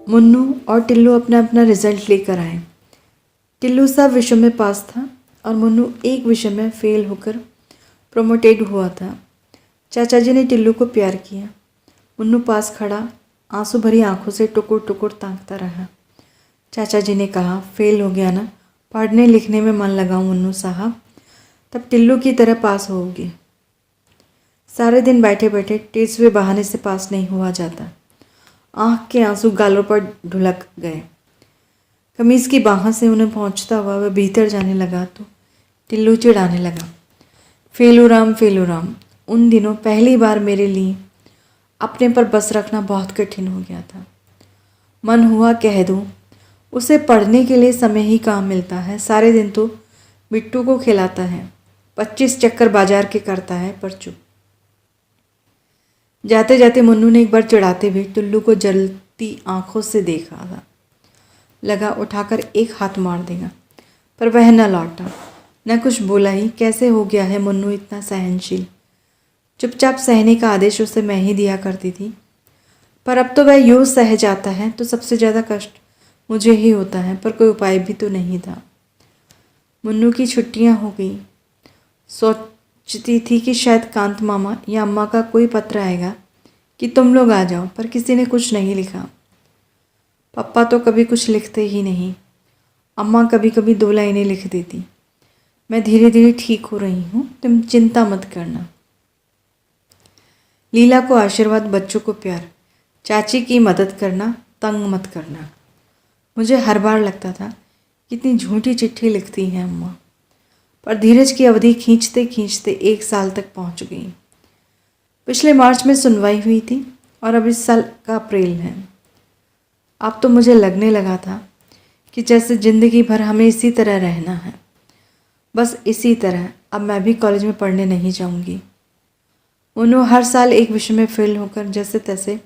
मुन्नू और टिल्लू अपना अपना रिजल्ट लेकर आए। टिल्लू सब विषयों में पास था और मुन्नू एक विषय में फेल होकर प्रोमोटेड हुआ था। चाचा जी ने टिल्लू को प्यार किया। मुन्नू पास खड़ा आंसू भरी आंखों से टुकुर टुकुर ताकता रहा। चाचा जी ने कहा, फेल हो गया ना, पढ़ने लिखने में मन लगाओ मुन्नू साहब, तब टिल्लू की तरह पास होगी। सारे दिन बैठे बैठे टेस्ट हुए बहाने से पास नहीं हुआ जाता। आँख के आंसू गालों पर ढुलक गए। कमीज़ की बाहों से उन्हें पहुँचता हुआ वह भीतर जाने लगा तो टिल्लू चिढ़ाने लगा, फेलू राम। उन दिनों पहली बार मेरे लिए अपने पर बस रखना बहुत कठिन हो गया था। मन हुआ कह दूँ, उसे पढ़ने के लिए समय ही कहाँ मिलता है। सारे दिन तो बिट्टू को खिलाता है, 25 चक्कर बाजार के करता है, पर चुप। जाते जाते मुन्नू ने एक बार चिढ़ाते हुए टिल्लू को जलती आंखों से देखा था। लगा उठाकर एक हाथ मार देगा, पर वह न लौटा, न कुछ बोला ही। कैसे हो गया है मुन्नू इतना सहनशील। चुपचाप सहने का आदेश उसे मैं ही दिया करती थी, पर अब तो वह यूँ सह जाता है तो सबसे ज़्यादा कष्ट मुझे ही होता है, पर कोई उपाय भी तो नहीं था। मुन्नू की छुट्टियाँ हो गई। सोचती थी कि शायद कांत मामा या अम्मा का कोई पत्र आएगा कि तुम लोग आ जाओ, पर किसी ने कुछ नहीं लिखा। पापा तो कभी कुछ लिखते ही नहीं। अम्मा कभी कभी 2 लाइनें लिख देती, मैं धीरे धीरे ठीक हो रही हूँ, तुम चिंता मत करना। लीला को आशीर्वाद, बच्चों को प्यार, चाची की मदद करना, तंग मत करना। मुझे हर बार लगता था कितनी झूठी चिट्ठी लिखती हैं अम्मा, पर धीरज की अवधि खींचते खींचते 1 साल तक पहुँच गई। पिछले मार्च में सुनवाई हुई थी और अब इस साल का अप्रैल है। अब तो मुझे लगने लगा था कि जैसे ज़िंदगी भर हमें इसी तरह रहना है, बस इसी तरह। अब मैं भी कॉलेज में पढ़ने नहीं जाऊंगी। मुन्नू हर साल एक विषय में फेल होकर जैसे तैसे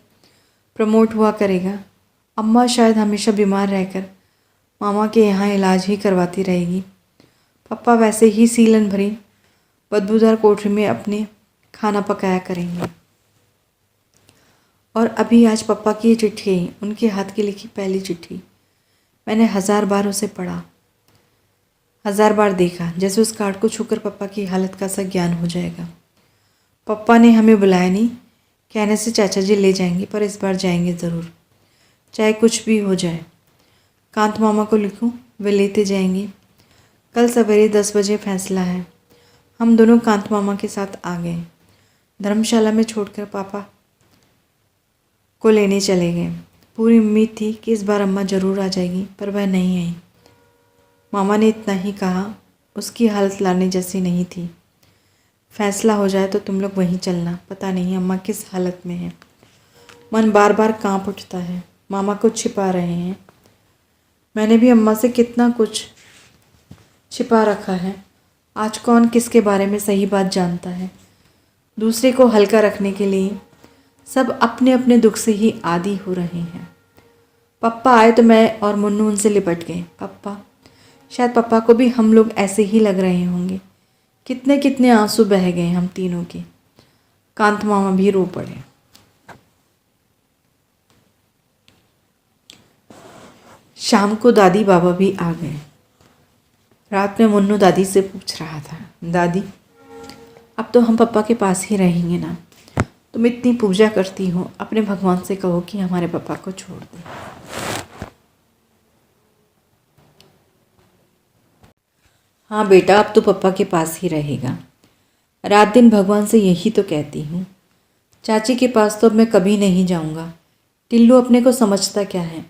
प्रमोट हुआ करेगा। अम्मा शायद हमेशा बीमार रहकर मामा के यहाँ इलाज ही करवाती रहेगी। पापा वैसे ही सीलन भरी बदबूदार कोठरी में अपने खाना पकाया करेंगे। और अभी आज पापा की चिट्ठी आई, उनके हाथ की लिखी पहली चिट्ठी। मैंने 1000 बार उसे पढ़ा, 1000 बार देखा, जैसे उस कार्ड को छूकर पापा की हालत का सा ज्ञान हो जाएगा। पापा ने हमें बुलाया नहीं, कहने से चाचा जी ले जाएंगे, पर इस बार जाएंगे ज़रूर, चाहे कुछ भी हो जाए। कांत मामा को लिखूं, वे लेते जाएंगे। कल सवेरे 10 बजे फैसला है। हम दोनों कांत मामा के साथ आ गए। धर्मशाला में छोड़कर पापा को लेने चले गए। पूरी उम्मीद थी कि इस बार अम्मा ज़रूर आ जाएगी, पर वह नहीं आई। मामा ने इतना ही कहा, उसकी हालत लाने जैसी नहीं थी। फैसला हो जाए तो तुम लोग वहीं चलना, पता नहीं अम्मा किस हालत में है। मन बार बार कांप उठता है, मामा कुछ छिपा रहे हैं। मैंने भी अम्मा से कितना कुछ छिपा रखा है। आज कौन किसके बारे में सही बात जानता है। दूसरे को हल्का रखने के लिए सब अपने अपने दुख से ही आदी हो रहे हैं। पप्पा आए तो मैं और मुन्नू उनसे लिपट गए। पप्पा, शायद पप्पा को भी हम लोग ऐसे ही लग रहे होंगे। कितने कितने आंसू बह गए हम तीनों के। कांत मामा भी रो पड़े। शाम को दादी बाबा भी आ गए। रात में मुन्नू दादी से पूछ रहा था, दादी अब तो हम पापा के पास ही रहेंगे ना? तुम इतनी पूजा करती हो, अपने भगवान से कहो कि हमारे पापा को छोड़ दे। हाँ बेटा, अब तो पापा के पास ही रहेगा। रात दिन भगवान से यही तो कहती हूँ। चाची के पास तो अब मैं कभी नहीं जाऊँगा। टिल्लू अपने को समझता क्या है।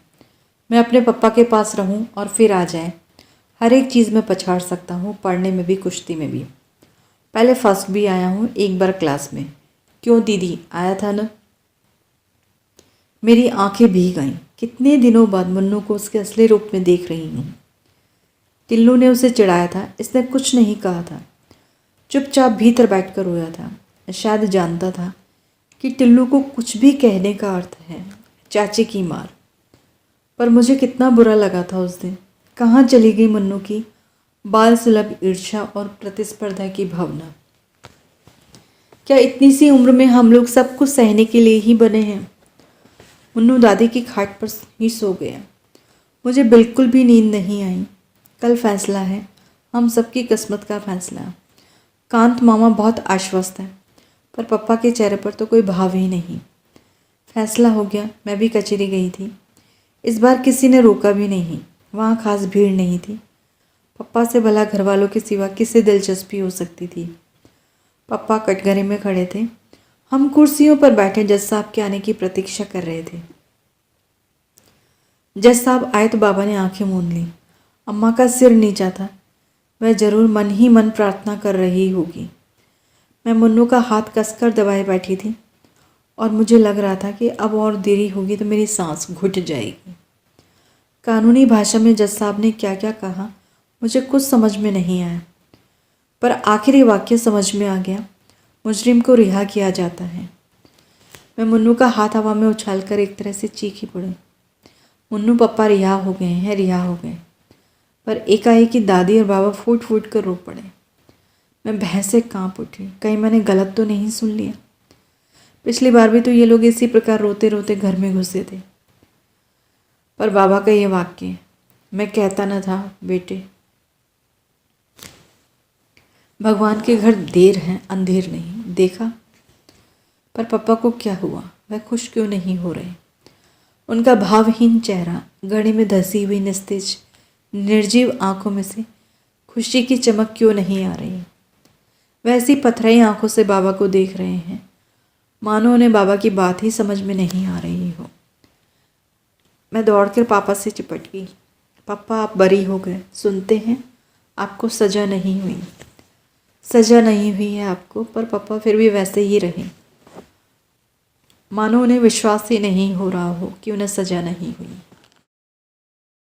मैं अपने पापा के पास रहूँ और फिर आ जाए। हर एक चीज़ में पछाड़ सकता हूँ, पढ़ने में भी, कुश्ती में भी। पहले फर्स्ट भी आया हूँ एक बार क्लास में। क्यों दीदी, आया था ना? मेरी आंखें भीग गईं। कितने दिनों बाद मुन्नू को उसके असली रूप में देख रही हूँ। टिल्लू ने उसे चिढ़ाया था, इसने कुछ नहीं कहा था। चुपचाप भीतर बैठकर रोया था। शायद जानता था कि टिल्लू को कुछ भी कहने का अर्थ है चाची की मार। पर मुझे कितना बुरा लगा था उस दिन। कहाँ चली गई मुन्नू की बाल सुलभ ईर्ष्या और प्रतिस्पर्धा की भावना। क्या इतनी सी उम्र में हम लोग सब कुछ सहने के लिए ही बने हैं? मुन्नू दादी की खाट पर ही सो गया। मुझे बिल्कुल भी नींद नहीं आई। कल फैसला है, हम सबकी किस्मत का फैसला। कांत मामा बहुत आश्वस्त हैं, पर पप्पा के चेहरे पर तो कोई भाव ही नहीं। फैसला हो गया। मैं भी कचहरी गई थी। इस बार किसी ने रोका भी नहीं। वहाँ खास भीड़ नहीं थी। पप्पा से भला घर वालों के सिवा किससे दिलचस्पी हो सकती थी। पप्पा कटघरे में खड़े थे। हम कुर्सियों पर बैठे जज साहब के आने की प्रतीक्षा कर रहे थे। जज साहब आए तो बाबा ने आंखें मूंद ली। अम्मा का सिर नीचा था। वह जरूर मन ही मन प्रार्थना कर रही होगी। मैं मुन्नू का हाथ कसकर दबाए बैठी थी और मुझे लग रहा था कि अब और देरी होगी तो मेरी सांस घुट जाएगी। कानूनी भाषा में जज साहब ने क्या क्या कहा मुझे कुछ समझ में नहीं आया, पर आखिरी वाक्य समझ में आ गया। मुजरिम को रिहा किया जाता है। मैं मुन्नू का हाथ हवा में उछालकर एक तरह से चीखी पड़ी, मुन्नू पप्पा रिहा हो गए हैं, रिहा हो गए। पर एकाएक ही दादी और बाबा फूट फूट कर रो पड़े। मैं भय से कांप उठी। कहीं मैंने गलत तो नहीं सुन लिया। पिछली बार भी तो ये लोग इसी प्रकार रोते रोते घर में घुसे थे। पर बाबा का ये वाक्य, मैं कहता न था बेटे, भगवान के घर देर है अंधेर नहीं, देखा। पर पापा को क्या हुआ? वह खुश क्यों नहीं हो रहे? उनका भावहीन चेहरा, घड़ी में धसी हुई निस्तेज निर्जीव आंखों में से खुशी की चमक क्यों नहीं आ रही? वैसी पथराई आंखों से बाबा को देख रहे हैं, मानो उन्हें बाबा की बात ही समझ में नहीं आ रही हो। मैं दौड़कर पापा से चिपट गई। पापा, आप बरी हो गए। सुनते हैं, आपको सज़ा नहीं हुई। सज़ा नहीं हुई है आपको, पर पापा फिर भी वैसे ही रहे, मानो उन्हें विश्वास ही नहीं हो रहा हो कि उन्हें सज़ा नहीं हुई।